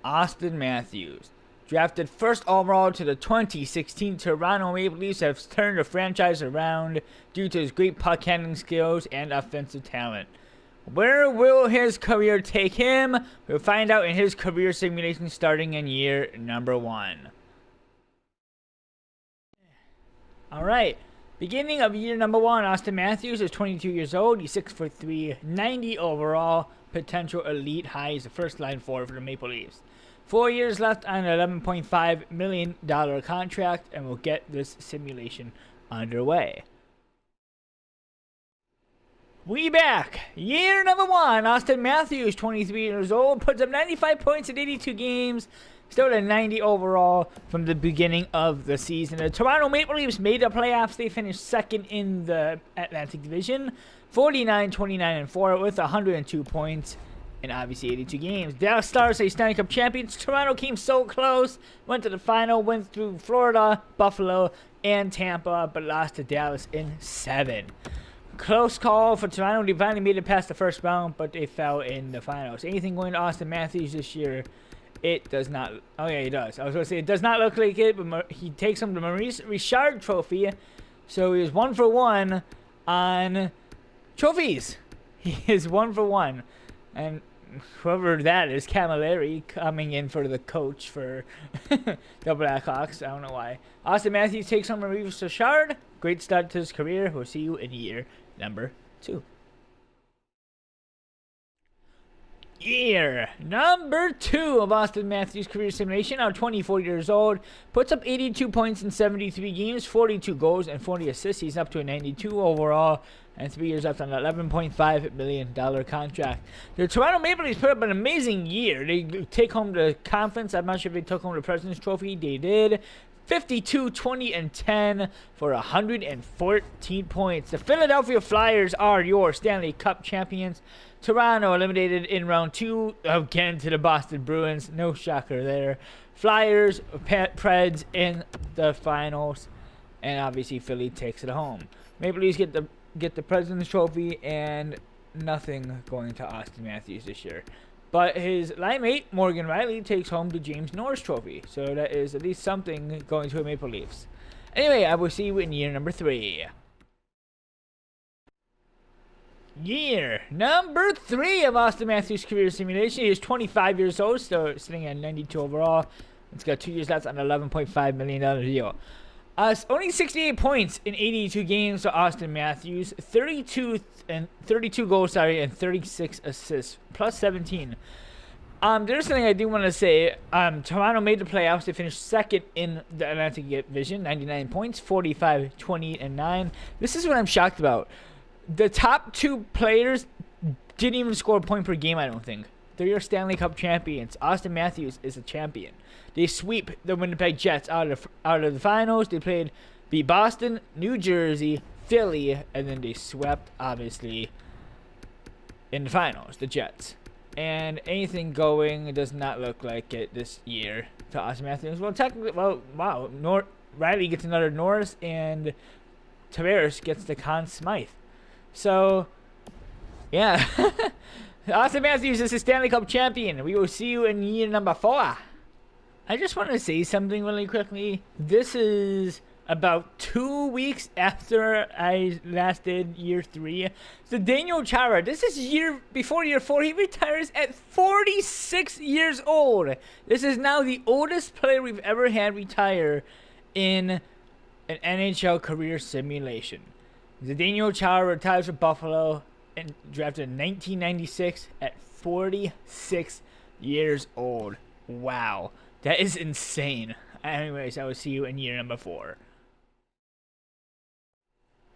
Auston Matthews. Drafted first overall to the 2016 Toronto Maple Leafs, has turned the franchise around due to his great puck handling skills and offensive talent. Where will his career take him? We'll find out in his career simulation starting in year number 1. Alright, beginning of year number 1, Auston Matthews is 22 years old. He's 6'3", 90 overall, potential elite high. He's the first line forward for the Maple Leafs. 4 years left on an $11.5 million contract, and we'll get this simulation underway. We back. Year number 1, Auston Matthews, 23 years old, puts up 95 points in 82 games, still at 90 overall from the beginning of the season. The Toronto Maple Leafs made the playoffs. They finished second in the Atlantic Division, 49-29-4 with 102 points. And obviously 82 games. Dallas Stars are Stanley Cup champions. Toronto came so close. Went to the final. Went through Florida, Buffalo, and Tampa. But lost to Dallas in 7. Close call for Toronto. They finally made it past the first round. But they fell in the finals. Anything going to Auston Matthews this year? It does not. Oh yeah, he does. I was going to say it does not look like it. But he takes home the Maurice Richard Trophy. So he is 1 for 1 on trophies. He is 1 for 1. And whoever that is, Camilleri, coming in for the coach for the Blackhawks. I don't know why. Auston Matthews takes on Maurice Richard. Great start to his career. We'll see you in year number 2. Year number 2 of Auston Matthews' career simulation. Now 24 years old. Puts up 82 points in 73 games, 42 goals, and 40 assists. He's up to a 92 overall. And 3 years left on an $11.5 million contract. The Toronto Maple Leafs put up an amazing year. They take home the conference. I'm not sure if they took home the President's Trophy. They did. 52, 20, and 10 for 114 points. The Philadelphia Flyers are your Stanley Cup champions. Toronto eliminated in round 2 again to the Boston Bruins. No shocker there. Flyers, Preds in the finals. And obviously Philly takes it home. Maple Leafs get the President's Trophy, and nothing going to Auston Matthews this year. But his line mate, Morgan Riley, takes home the James Norris Trophy. So that is at least something going to a Maple Leafs. Anyway, I will see you in year number 3. Year number 3 of Auston Matthews' career simulation. He is 25 years old, so sitting at 92 overall. It's got 2 years left on an $11.5 million deal. Only 68 points in 82 games for Auston Matthews, 32 goals, and 36 assists, plus 17. There's something I do want to say. Toronto made the playoffs. They finished second in the Atlantic Division, 99 points, 45, 20, and 9. This is what I'm shocked about. The top 2 players didn't even score a point per game, I don't think. They're your Stanley Cup champions. Auston Matthews is a champion. They sweep the Winnipeg Jets out of the finals. They beat Boston, New Jersey, Philly, and then they swept, obviously, in the finals, the Jets. And anything going does not look like it this year to Auston Matthews. Well, technically, wow. Riley gets another Norris, and Tavares gets the Conn Smythe. So, yeah. Auston Matthews is a Stanley Cup champion. We will see you in year number 4. I just want to say something really quickly. This is about 2 weeks after I last did year 3. So Daniel Chara, this is before year 4. He retires at 46 years old. This is now the oldest player we've ever had retire in an NHL career simulation. Daniel Chara retires for Buffalo and drafted in 1996 at 46 years old. Wow. That is insane. Anyways, I will see you in year number 4.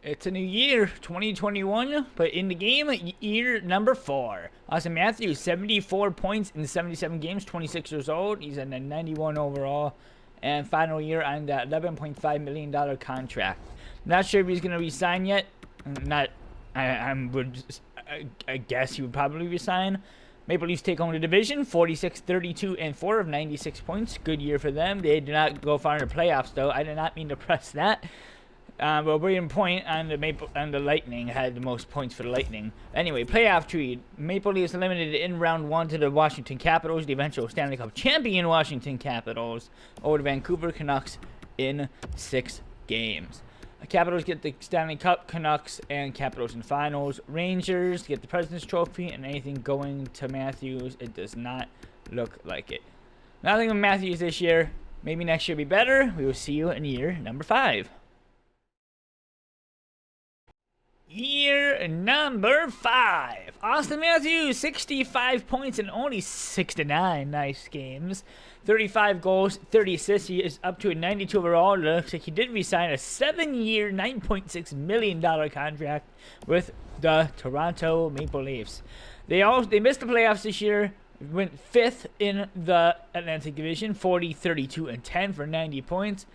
It's a new year, 2021, but in the game, year number 4. Auston Matthews, 74 points in 77 games, 26 years old. He's at a 91 overall. And final year on that $11.5 million contract. Not sure if he's going to resign yet. I guess he would probably resign. Maple Leafs take home the division, 46, 32, and 4 of 96 points. Good year for them. They did not go far in the playoffs, though. I did not mean to press that. Well, Braden Point and the Lightning had the most points for the Lightning. Anyway, playoff tree. Maple Leafs eliminated in round 1 to the Washington Capitals, the eventual Stanley Cup champion Washington Capitals, over the Vancouver Canucks in 6 games. The Capitals get the Stanley Cup, Canucks and Capitals in finals. Rangers get the President's Trophy, and anything going to Matthews, it does not look like it. Nothing with Matthews this year. Maybe next year will be better. We will see you in year number 5. Year number 5. Auston Matthews, 65 points in only 69 nice games. 35 goals, 30 assists. He is up to a 92 overall. It looks like he did resign a 7-year, $9.6 million contract with the Toronto Maple Leafs. They missed the playoffs this year. Went 5th in the Atlantic Division, 40, 32, and 10 for 90 points.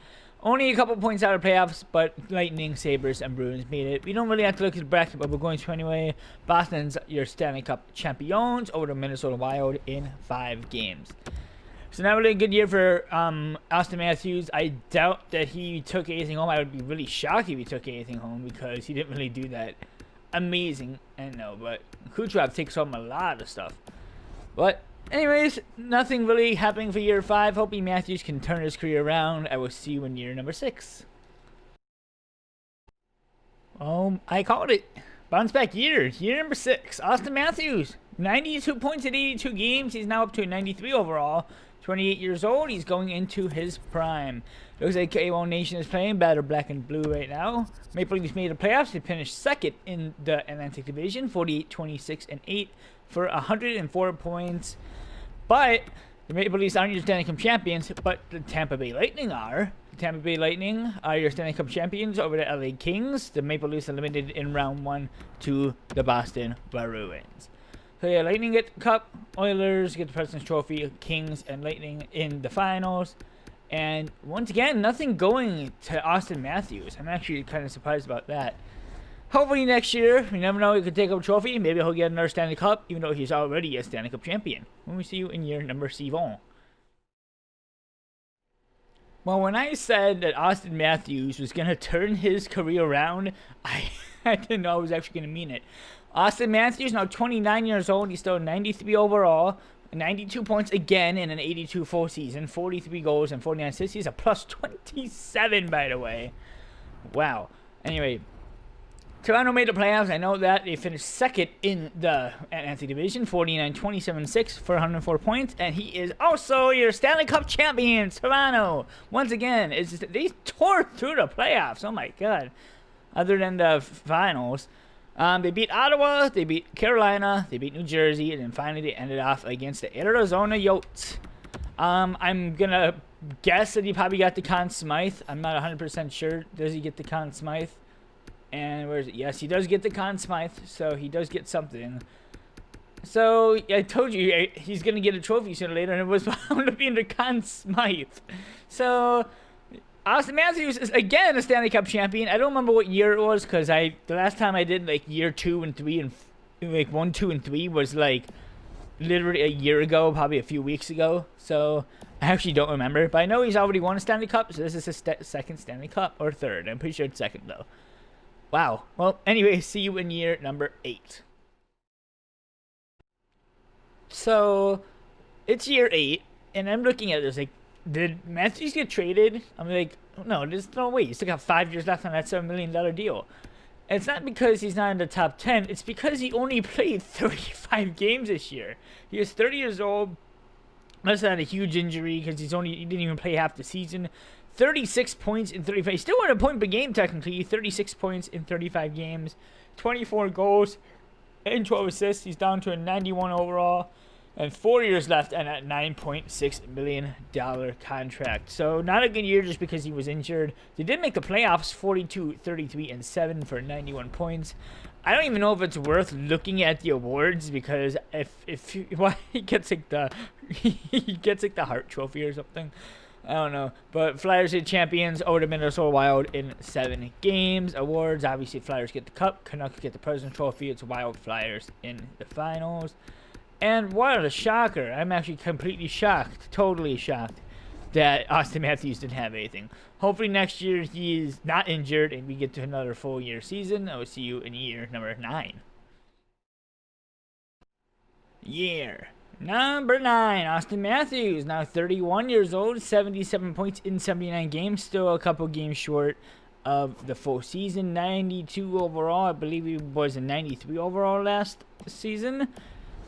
Only a couple points out of playoffs, but Lightning, Sabres, and Bruins made it. We don't really have to look at the bracket, but we're going to anyway. Boston's your Stanley Cup champions over the Minnesota Wild in 5 games. So not really a good year for Auston Matthews. I doubt that he took anything home. I would be really shocked if he took anything home because he didn't really do that amazing. I know, but Kucherov takes home a lot of stuff. But anyways, nothing really happening for year 5. Hoping Matthews can turn his career around. I will see you in year number 6. I called it. Bounce back year. Year number 6. Auston Matthews. 92 points in 82 games. He's now up to a 93 overall. 28 years old. He's going into his prime. Looks like K1 Nation is playing better black and blue right now. Maple Leafs made the playoffs. They finished 2nd in the Atlantic Division. 48, 26, and 8 for 104 points. But the Maple Leafs aren't your Stanley Cup champions, but the Tampa Bay Lightning are. The Tampa Bay Lightning are your Stanley Cup champions over the LA Kings. The Maple Leafs eliminated in round 1 to the Boston Bruins. So yeah, Lightning get the Cup, Oilers get the President's Trophy, Kings and Lightning in the finals. And once again, nothing going to Auston Matthews. I'm actually kind of surprised about that. Hopefully next year, you never know, he could take up a trophy. Maybe he'll get another Stanley Cup, even though he's already a Stanley Cup champion. When we see you in year number 7. Well, when I said that Auston Matthews was going to turn his career around, I didn't know I was actually going to mean it. Auston Matthews, now 29 years old. He's still 93 overall. 92 points again in an 82 full season. 43 goals and 49 assists. He's a plus 27, by the way. Wow. Anyway, Toronto made the playoffs. I know that. They finished 2nd in the Atlantic Division. 49, 27, 6 for 104 points. And he is also your Stanley Cup champion, Toronto. Once again, they tore through the playoffs. Oh, my God. Other than the finals. They beat Ottawa, they beat Carolina, they beat New Jersey, and then finally they ended off against the Arizona Yotes. I'm going to guess that he probably got the Conn Smythe. I'm not 100% sure. Does he get the Conn Smythe? And where is it? Yes, he does get the Conn Smythe, so he does get something. So, I told you, he's going to get a trophy sooner or later, and it was found to be in the Conn Smythe. So, Auston Matthews is again a Stanley Cup champion. I don't remember what year it was because the last time I did like year 2 and 3 and like 1, 2, and 3 was like literally a year ago, probably a few weeks ago. So I actually don't remember, but I know he's already won a Stanley Cup. So this is his 2nd Stanley Cup or 3rd. I'm pretty sure it's 2nd though. Wow. Well, anyway, see you in year number 8. So it's year 8, and I'm looking at this like. Did Matthews get traded? I'm like, no, there's no way. He's still got 5 years left on that $7 million deal. And it's not because he's not in the top 10. It's because he only played 35 games this year. He was 30 years old. Must have had a huge injury because he didn't even play half the season. 36 points in 35. He still won a point per game technically. 36 points in 35 games. 24 goals and 12 assists. He's down to a 91 overall. And 4 years left on that $9.6 million contract. So not a good year just because he was injured. They did make the playoffs, 42, 33, and 7 for 91 points. I don't even know if it's worth looking at the awards because if he gets like the Hart Trophy or something. I don't know. But Flyers are champions over the Minnesota Wild in 7 games. Awards, obviously Flyers get the Cup. Canucks get the President's Trophy. It's Wild Flyers in the finals. And what a shocker. I'm actually completely shocked. Totally shocked. that Auston Matthews didn't have anything. Hopefully next year he is not injured and we get to another full year season. I will see you in year number 9. Year number 9, Auston Matthews, now 31 years old, 77 points in 79 games, still a couple games short of the full season. 92 overall, I believe he was a 93 overall last season.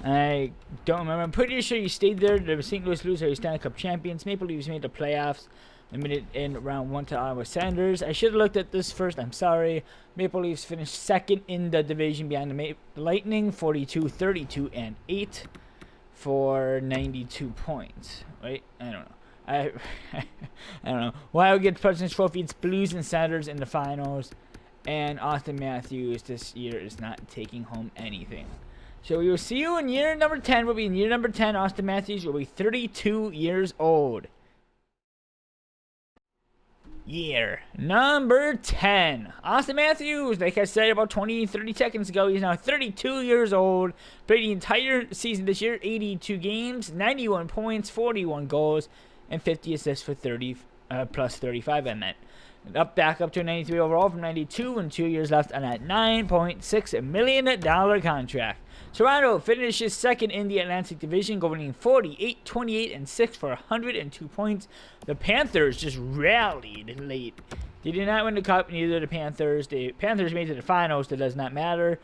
I don't remember. I'm pretty sure he stayed there. The St. Louis Blues are Stanley Cup champions. Maple Leafs made the playoffs. Limited in round 1 to Ottawa Senators. I should have looked at this first. I'm sorry. Maple Leafs finished second in the division behind the Lightning, 42, 32, and 8 for 92 points. Right? I don't know. I don't know. Wild gets President's Trophy. It's Blues and Senators in the finals. And Auston Matthews this year is not taking home anything. So we will see you in year number 10. We'll be in year number 10. Auston Matthews will be 32 years old. Year number 10. Auston Matthews, like I said about 30 seconds ago, he's now 32 years old. Played the entire season this year, 82 games, 91 points, 41 goals, and 50 assists for 30 plus 35, I meant. Back up to 93 overall from 92 and 2 years left on that $9.6 million contract. Toronto finishes second in the Atlantic Division, going 48, 28, and 6 for 102 points. The Panthers just rallied late. They did not win the cup, neither the Panthers. The Panthers made it to the finals. That does not matter.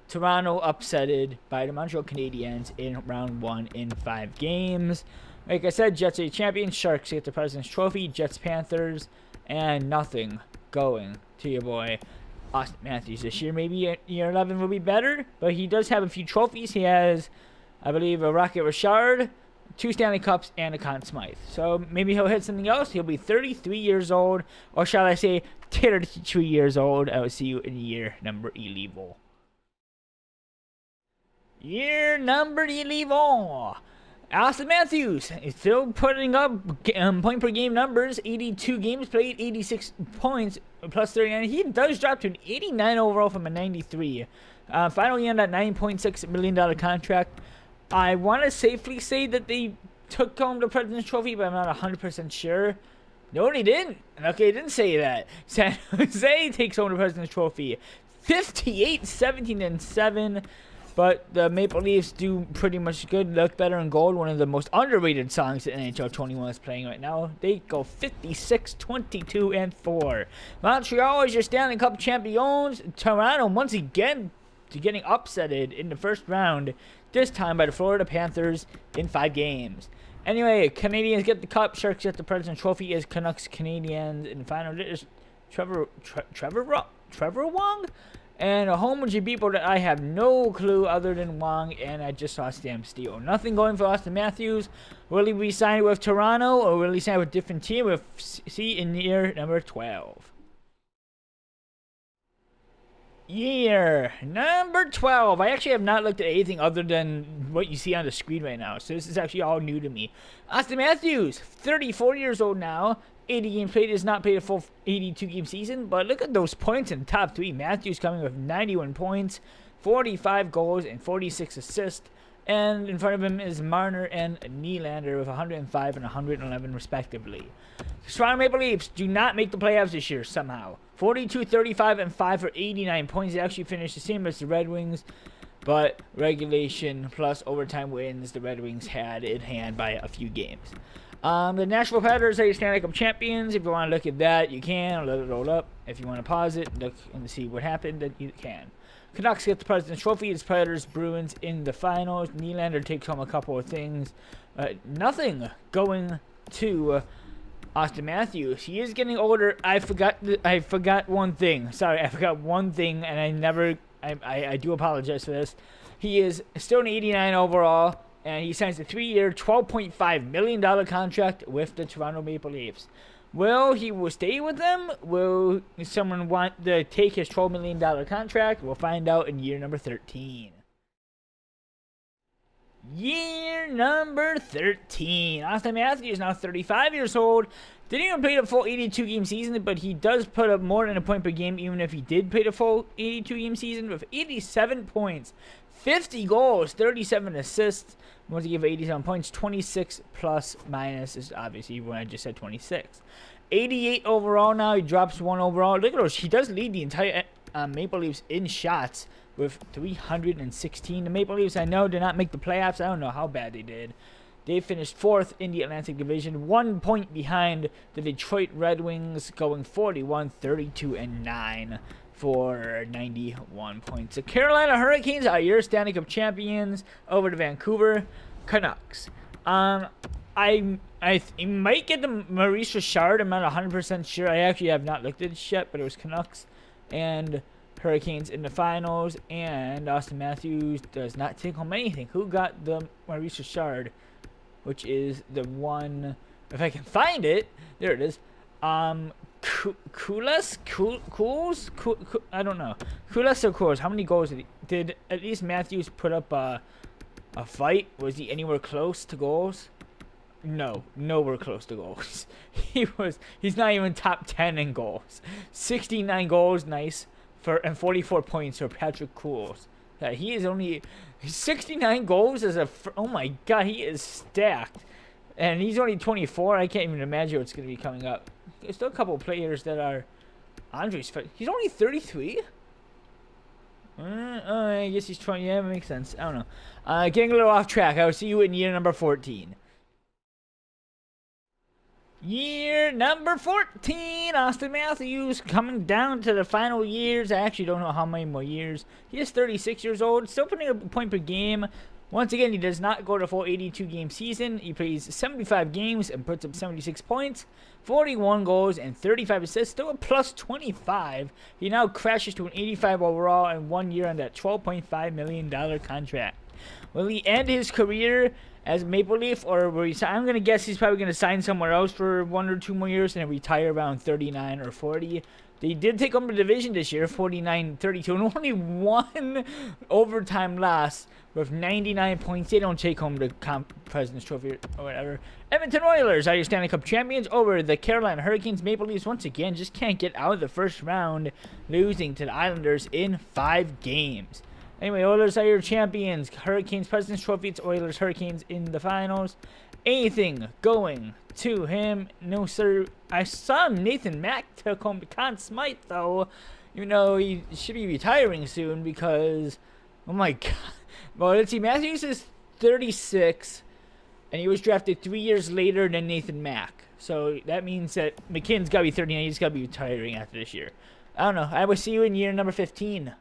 Toronto upsetted by the Montreal Canadiens in round 1 in 5 games. Like I said, Jets are champions. Sharks get the President's Trophy. Jets, Panthers, and nothing going to your boy Auston Matthews this year. Maybe year 11 will be better, but he does have a few trophies. He has, I believe, a Rocket Richard, 2 Stanley Cups, and a Conn Smythe. So maybe he'll hit something else. He'll be 33 years old, or shall I say 32 years old. I will see you in year number 11. Year number 11. Auston Matthews is still putting up point per game numbers. 82 games played, 86 points, plus 39. He does drop to an 89 overall from a 93. Finally on that $9.6 million contract. I want to safely say that they took home the President's Trophy, but I'm not 100% sure. No, they didn't. Okay, didn't say that. San Jose takes home the President's Trophy. 58, 17, and 7. But the Maple Leafs do pretty much good. Look better in gold. One of the most underrated songs that NHL 21 is playing right now. They go 56, 22, and 4. Montreal is your Stanley Cup champions. Toronto, once again, getting upsetted in the first round. This time by the Florida Panthers in 5 games. Anyway, Canadians get the cup. Sharks get the President's Trophy as Canucks Canadians in the final. There's Trevor Wong? And a whole bunch of people that I have no clue other than Wong, and I just saw Stam Steel. Nothing going for Auston Matthews. Will he be signed with Toronto, or will he sign with a different team? We'll see in year number 12. Year number 12. I actually have not looked at anything other than what you see on the screen right now, so this is actually all new to me. Auston Matthews, 34 years old now. 80 games played, has not played a full 82-game season, but look at those points in the top 3. Matthews coming with 91 points, 45 goals, and 46 assists. And in front of him is Marner and Nylander with 105 and 111 respectively. The Toronto Maple Leafs do not make the playoffs this year somehow. 42, 35, and 5 for 89 points. They actually finished the same as the Red Wings, but regulation plus overtime wins the Red Wings had in hand by a few games. The Nashville Predators are your Stanley Cup champions. If you want to look at that, you can. Let it roll up. If you want to pause it, look and see what happened, then you can. Canucks get the President's Trophy. It's Predators Bruins in the finals. Nylander takes home a couple of things. Nothing going to Auston Matthews. He is getting older. I forgot one thing. Sorry, I forgot one thing, and I do apologize for this. He is still an 89 overall. And he signs a 3-year, $12.5 million contract with the Toronto Maple Leafs. Will he stay with them? Will someone want to take his $12 million contract? We'll find out in year number 13. Year number 13. Auston Matthews is now 35 years old. Didn't even play the full 82-game season, but he does put up more than a point per game, even if he did play the full 82-game season, with 87 points, 50 goals, 37 assists. Once he gave 87 points, 26 plus minus is obviously when I just said 26. 88 overall now. He drops 1 overall. Look at those. He does lead the entire Maple Leafs in shots with 316. The Maple Leafs, I know, did not make the playoffs. I don't know how bad they did. They finished 4th in the Atlantic Division, 1 point behind the Detroit Red Wings, going 41, 32, and 9 for 91 points. The Carolina Hurricanes are your Stanley Cup champions over the Vancouver Canucks. I might get the Maurice Richard. I'm not 100% sure. I actually have not looked at it yet, but it was Canucks and Hurricanes in the finals, and Auston Matthews does not take home anything. Who got the Maurice Richard? Which is the one, if I can find it, there it is. Cools? I don't know. Cools or Cools? How many goals did at least Matthews put up a fight? Was he anywhere close to goals? No, nowhere close to goals. He's not even top 10 in goals. 69 goals, nice, and 44 points for Patrick Cools. He is only 69 goals as oh my god, he is stacked, and he's only 24. I can't even imagine what's going to be coming up. There's still a couple of players that are Andre's. He's only 33. I guess he's 20. Yeah, that makes sense. I don't know. Getting a little off track. I will see you in year number 14. Year number 14, Auston Matthews coming down to the final years. I actually don't know how many more years. He is 36 years old, still putting up a point per game. Once again, he does not go to full 82-game season. He plays 75 games and puts up 76 points, 41 goals, and 35 assists, still a plus 25. He now crashes to an 85 overall and 1 year on that $12.5 million contract. Will he end his career as Maple Leaf, or will he I'm going to guess he's probably going to sign somewhere else for 1 or 2 more years and then retire around 39 or 40. They did take home the division this year, 49-32, and only 1 overtime loss with 99 points. They don't take home the President's Trophy or whatever. Edmonton Oilers are your Stanley Cup champions over the Carolina Hurricanes. Maple Leafs, once again, just can't get out of the first round, losing to the Islanders in 5 games. Anyway, Oilers are your champions. Hurricanes, President's Trophy. It's Oilers, Hurricanes in the finals. Anything going to him? No, sir. I saw Nathan Mack took home the Conn Smythe, though. You know, he should be retiring soon because, oh my god. Well, let's see. Matthews is 36, and he was drafted 3 years later than Nathan Mack. So that means that McKinnon's got to be 39. He's got to be retiring after this year. I don't know. I will see you in year number 15.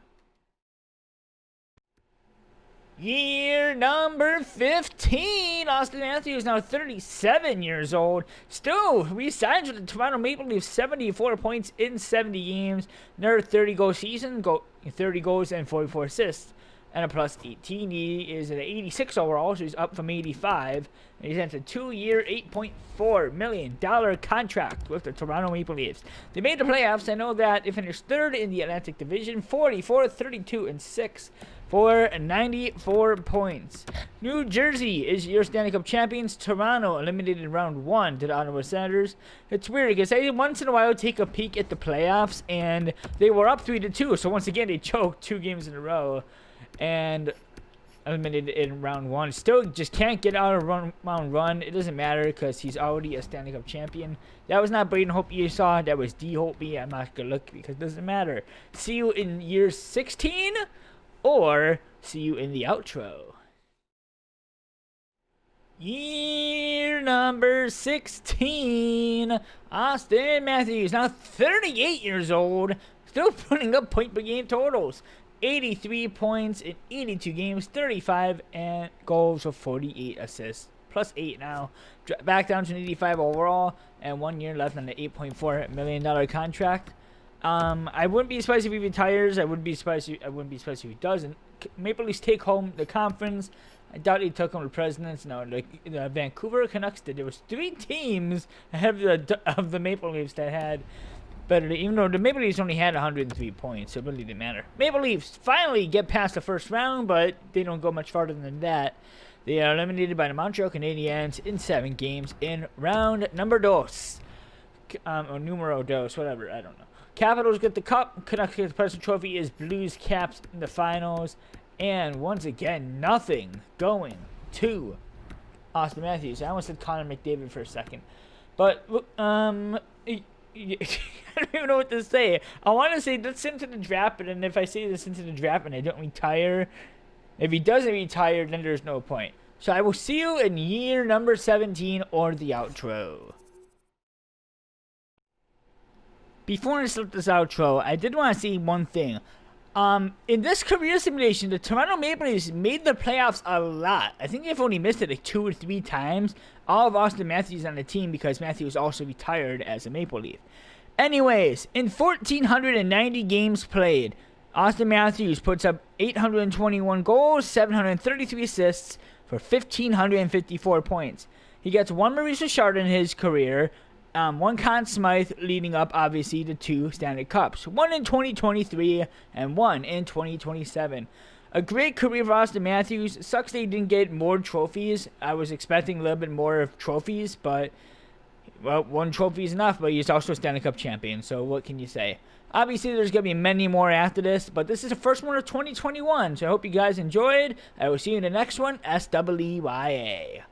Year number 15, Auston Matthews, now 37 years old, still re-signs with the Toronto Maple Leafs, 74 points in 70 games, another 30-goal season, 30 goals and 44 assists, and a plus 18. He is at 86 overall, so he's up from 85, and he's into a 2-year, $8.4 million contract with the Toronto Maple Leafs. They made the playoffs. I know that. They finished 3rd in the Atlantic Division, 44, 32, and 6. For 94 points. New Jersey is your Stanley Cup champions. Toronto eliminated in round 1 to the Ottawa Senators. It's weird because I once in a while take a peek at the playoffs, and they were up 3-2. So once again, they choked 2 games in a row and eliminated in round 1. Still just can't get out of round 1. It doesn't matter because he's already a Stanley Cup champion. That was not Braden Holtby you saw. That was D. Holtby. I'm not going to look because it doesn't matter. See you in year 16. Or see you in the outro. Year number 16, Auston Matthews, now 38 years old, still putting up point per game totals. 83 points in 82 games, 35 and goals with 48 assists, plus 8 now. Back down to an 85 overall, and 1 year left on the $8.4 million contract. I wouldn't be surprised if he retires. I wouldn't be surprised if he doesn't. Maple Leafs take home the conference. I doubt he took home the Presidents. No, the Vancouver Canucks did. There was 3 teams ahead of the Maple Leafs that had better. Even though the Maple Leafs only had 103 points, so it really didn't matter. Maple Leafs finally get past the first round, but they don't go much farther than that. They are eliminated by the Montreal Canadiens in 7 games in round number dos. Or numero dos, whatever. I don't know. Capitals get the cup. Canucks get the President's Trophy. Is Blues Caps in the finals. And once again, nothing going to Auston Matthews. I almost said Connor McDavid for a second. But, I don't even know what to say. I want to say let's into the draft, but then if I say this into the draft and I don't retire, if he doesn't retire, then there's no point. So I will see you in year number 17 or the outro. Before I start this outro, I did want to say one thing. In this career simulation, the Toronto Maple Leafs made the playoffs a lot. I think they've only missed it like 2 or 3 times. All of Auston Matthews on the team because Matthews also retired as a Maple Leaf. Anyways, in 1,490 games played, Auston Matthews puts up 821 goals, 733 assists for 1,554 points. He gets 1 Maurice Richard in his career, 1 Conn Smythe leading up, obviously, to 2 Stanley Cups. 1 in 2023 and 1 in 2027. A great career for Auston Matthews. Sucks they didn't get more trophies. I was expecting a little bit more of trophies, but, well, 1 trophy is enough, but he's also a Stanley Cup champion, so what can you say? Obviously, there's going to be many more after this, but this is the first one of 2021, so I hope you guys enjoyed. I will see you in the next one, SWEYA.